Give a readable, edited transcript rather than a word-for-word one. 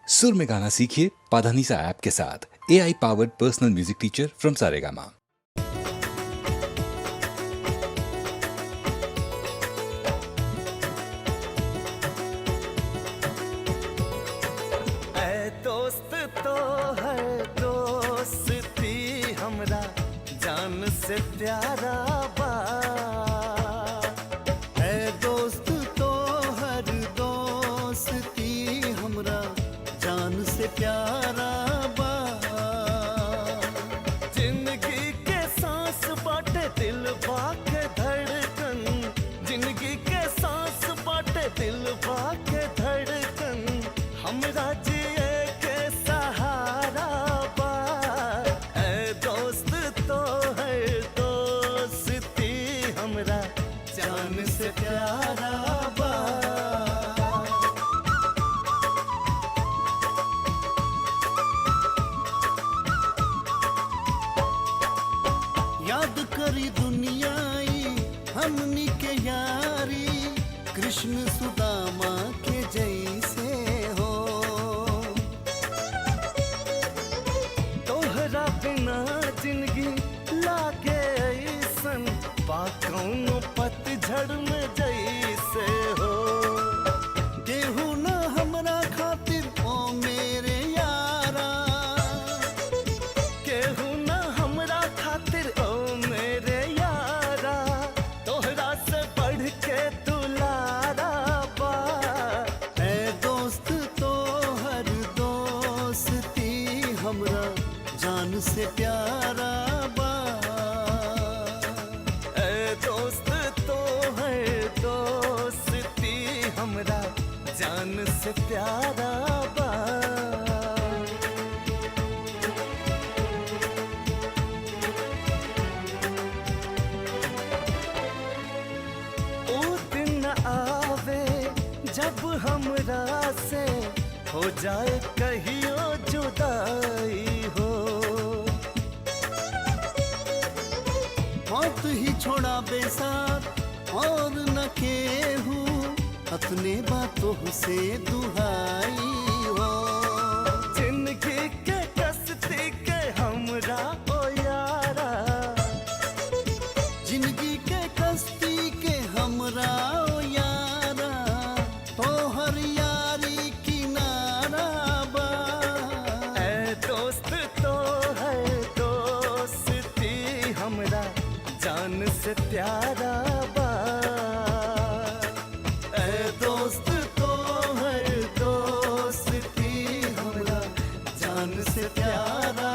सुर में गाना सीखिए पाधानीसा ऐप के साथ। AI powered personal music teacher from Saregama. दोस्त तो है दोस्ती हमरा जान से प्यारा बा। है दोस्त तो हर दोस्ती हमरा जान से प्यारा बा। जिंदगी के सांस बाटे दिल के धड़कन, जिंदगी के सांस बाटे दिल के धड़कन, हमरा जिए जान से प्यारा बा। याद करी दुनियाई हमनी के यारी, कृष्ण सुदामा के जैसे हो। तोहरा बिना जिंदगी लागे ऐसन कौनो पतझड़ में जैसे हो। केहू न हमरा खातिर ओ मेरे यारा, केहू न हमरा खातिर ओ मेरे यारा, तोहरा से बढ़ के दुलारा बा। है दोस्त तो हर दोस्ती हमरा जान से प्यारा बा। दोस्त तो है दोस्ती हमरा जान से प्यारा बा। ओ दिन आवे जब हमरा से हो जाए कहियो जुदाई हो। मौत ही छोड़ा बेसार और न केहू, अपने बातों से दुहाई हो। जिंदगी के कस्ती के हमरा ओ यारा, जिंदगी के कस्ती के हमरा ओ यारा, तो हर यारी किनारा बा। ऐ दोस्त तो है दोस्ती हमरा जान से प्यारा बा। ऐ दोस्त तो है दोस्ती हमरा जान से प्यारा